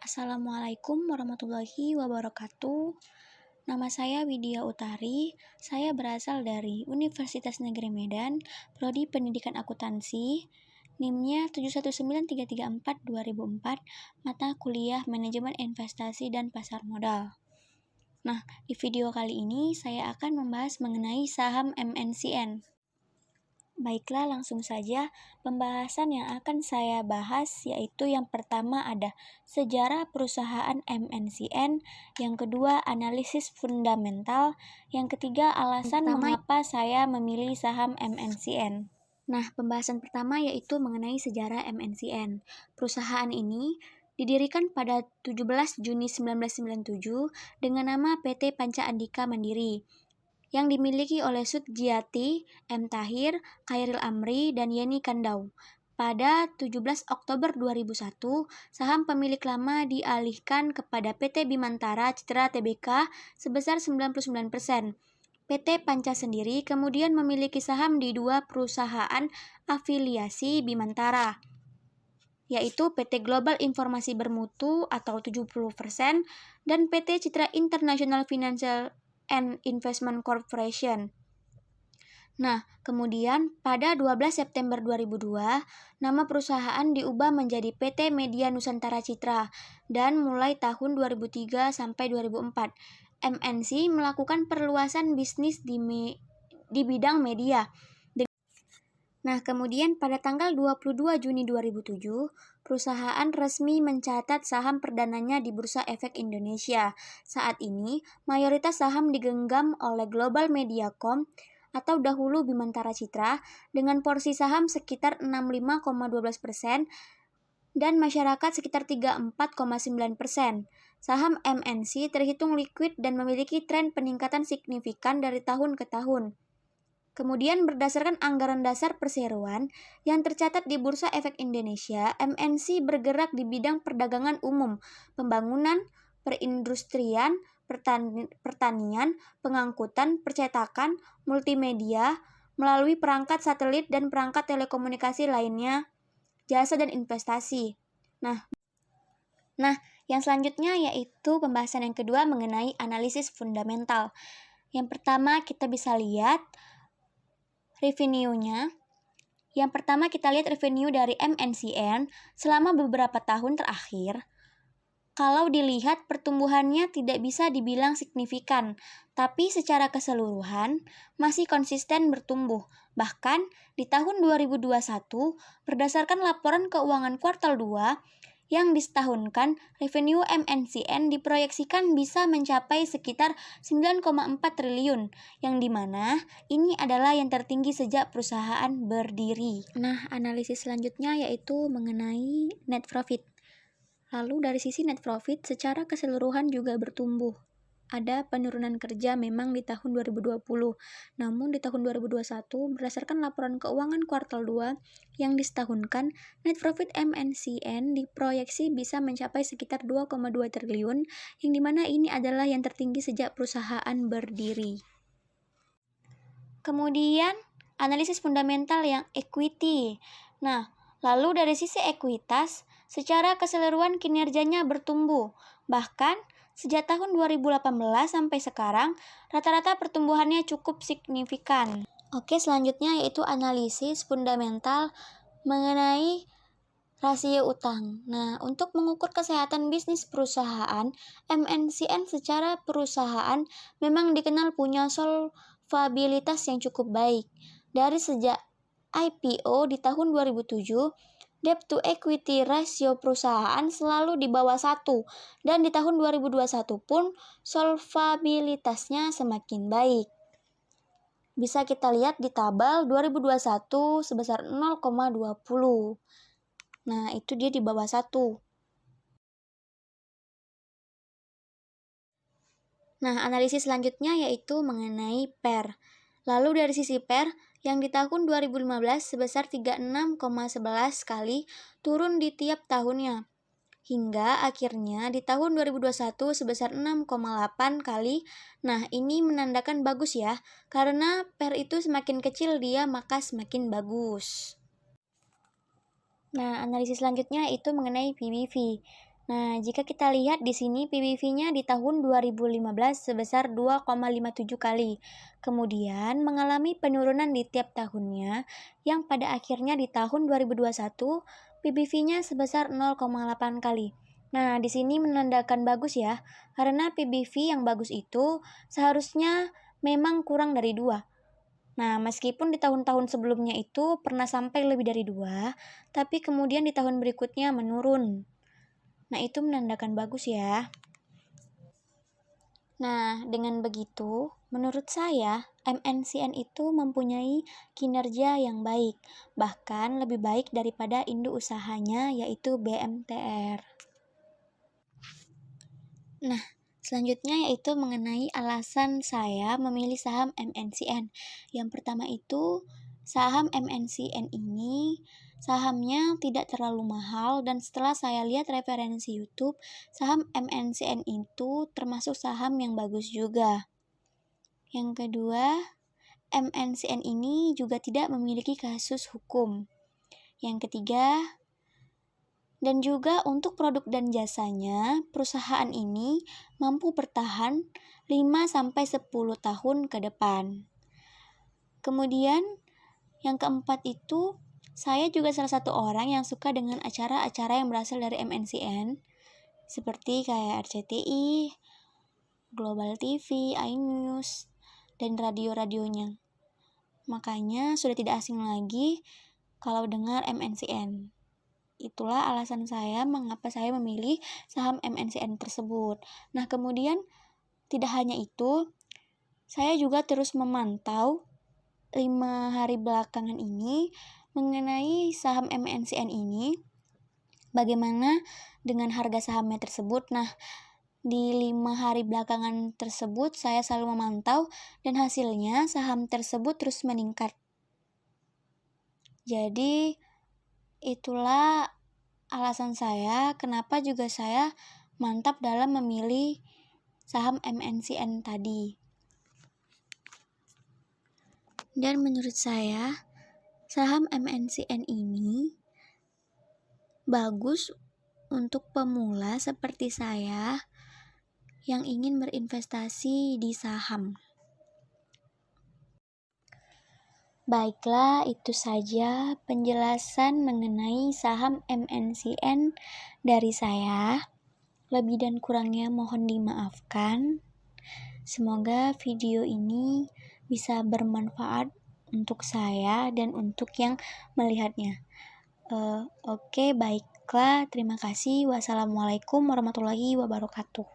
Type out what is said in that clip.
Assalamualaikum warahmatullahi wabarakatuh. Nama saya Widya Utari. Saya berasal dari Universitas Negeri Medan, Prodi Pendidikan Akuntansi. NIM-nya 719334/2004, mata kuliah Manajemen Investasi dan Pasar Modal. Nah, di video kali ini saya akan membahas mengenai saham MNCN. Baiklah, langsung saja pembahasan yang akan saya bahas yaitu yang pertama ada sejarah perusahaan MNCN, yang kedua analisis fundamental, yang ketiga alasan mengapa saya memilih saham MNCN. Nah, pembahasan pertama yaitu mengenai sejarah MNCN. Perusahaan ini didirikan pada 17 Juni 1997 dengan nama PT Panca Andika Mandiri, yang dimiliki oleh Sudjiati, M. Tahir, Khairil Amri, dan Yeni Kandau. Pada 17 Oktober 2001, saham pemilik lama dialihkan kepada PT Bimantara Citra Tbk sebesar 99%. PT Panca sendiri kemudian memiliki saham di dua perusahaan afiliasi Bimantara, yaitu PT Global Informasi Bermutu atau 70% dan PT Citra International Financial and Investment Corporation. Nah, kemudian pada 12 September 2002, nama perusahaan diubah menjadi PT Media Nusantara Citra, dan mulai tahun 2003 sampai 2004, MNC melakukan perluasan bisnis di bidang media. Nah, kemudian pada tanggal 22 Juni 2007, perusahaan resmi mencatat saham perdananya di Bursa Efek Indonesia. Saat ini, mayoritas saham digenggam oleh Global Mediacom atau dahulu Bimantara Citra dengan porsi saham sekitar 65,12% dan masyarakat sekitar 34,9%. Saham MNC terhitung liquid dan memiliki tren peningkatan signifikan dari tahun ke tahun. Kemudian berdasarkan anggaran dasar perseroan yang tercatat di Bursa Efek Indonesia, MNC bergerak di bidang perdagangan umum, pembangunan, perindustrian, pertanian, pengangkutan, percetakan, multimedia, melalui perangkat satelit dan perangkat telekomunikasi lainnya, jasa dan investasi. Nah, yang selanjutnya yaitu pembahasan yang kedua mengenai analisis fundamental. Yang pertama kita bisa lihat revenue-nya. Yang pertama kita lihat revenue dari MNCN selama beberapa tahun terakhir. Kalau dilihat pertumbuhannya tidak bisa dibilang signifikan, tapi secara keseluruhan masih konsisten bertumbuh. Bahkan di tahun 2021, berdasarkan laporan keuangan kuartal 2, yang disetahunkan, revenue MNCN diproyeksikan bisa mencapai sekitar 9,4 triliun, yang dimana ini adalah yang tertinggi sejak perusahaan berdiri. Nah, analisis selanjutnya yaitu mengenai net profit. Lalu dari sisi net profit, secara keseluruhan juga bertumbuh. Ada penurunan kerja memang di tahun 2020, namun di tahun 2021 berdasarkan laporan keuangan kuartal 2 yang disetahunkan, net profit MNCN diproyeksi bisa mencapai sekitar 2,2 triliun, yang dimana ini adalah yang tertinggi sejak perusahaan berdiri. Kemudian analisis fundamental yang equity. Nah, lalu dari sisi ekuitas, secara keseluruhan kinerjanya bertumbuh, bahkan sejak tahun 2018 sampai sekarang, rata-rata pertumbuhannya cukup signifikan. Oke, selanjutnya yaitu analisis fundamental mengenai rasio utang. Nah, untuk mengukur kesehatan bisnis perusahaan, MNCN secara perusahaan memang dikenal punya solvabilitas yang cukup baik. Dari sejak IPO di tahun 2007, debt to equity ratio perusahaan selalu di bawah 1, dan di tahun 2021 pun solvabilitasnya semakin baik. Bisa kita lihat di tabel 2021 sebesar 0,20. Nah, itu dia di bawah 1. Nah, analisis selanjutnya yaitu mengenai PER. Lalu dari sisi PER, yang di tahun 2015 sebesar 36,11 kali turun di tiap tahunnya, hingga akhirnya di tahun 2021 sebesar 6,8 kali. Nah, ini menandakan bagus ya, karena PER itu semakin kecil dia maka semakin bagus. Nah, analisis selanjutnya itu mengenai PBV. Nah, jika kita lihat di sini PBV-nya di tahun 2015 sebesar 2,57 kali. Kemudian mengalami penurunan di tiap tahunnya yang pada akhirnya di tahun 2021 PBV-nya sebesar 0,8 kali. Nah, di sini menandakan bagus ya, karena PBV yang bagus itu seharusnya memang kurang dari 2. Nah, meskipun di tahun-tahun sebelumnya itu pernah sampai lebih dari 2, tapi kemudian di tahun berikutnya menurun. Nah, itu menandakan bagus ya. Nah, dengan begitu, menurut saya, MNCN itu mempunyai kinerja yang baik, bahkan lebih baik daripada induk usahanya, yaitu BMTR. Nah, selanjutnya yaitu mengenai alasan saya memilih saham MNCN. Yang pertama itu, saham MNCN ini sahamnya tidak terlalu mahal, dan setelah saya lihat referensi YouTube, saham MNCN itu termasuk saham yang bagus juga. Yang kedua, MNCN ini juga tidak memiliki kasus hukum. Yang ketiga, dan juga untuk produk dan jasanya, perusahaan ini mampu bertahan 5-10 tahun ke depan. Kemudian, yang keempat itu, saya juga salah satu orang yang suka dengan acara-acara yang berasal dari MNCN, seperti kayak RCTI, Global TV, iNews, dan radio-radionya. Makanya sudah tidak asing lagi kalau dengar MNCN. Itulah alasan saya mengapa saya memilih saham MNCN tersebut. Nah, kemudian tidak hanya itu, saya juga terus memantau 5 hari belakangan ini mengenai saham MNCN ini, bagaimana dengan harga sahamnya tersebut. Nah, di 5 hari belakangan tersebut saya selalu memantau dan hasilnya saham tersebut terus meningkat. Jadi, itulah alasan saya kenapa juga saya mantap dalam memilih saham MNCN tadi. Dan menurut saya, saham MNCN ini bagus untuk pemula seperti saya yang ingin berinvestasi di saham. Baiklah, itu saja penjelasan mengenai saham MNCN dari saya. Lebih dan kurangnya mohon dimaafkan. Semoga video ini bisa bermanfaat untuk saya dan untuk yang melihatnya. Oke, baiklah. Terima kasih. Wassalamualaikum warahmatullahi wabarakatuh.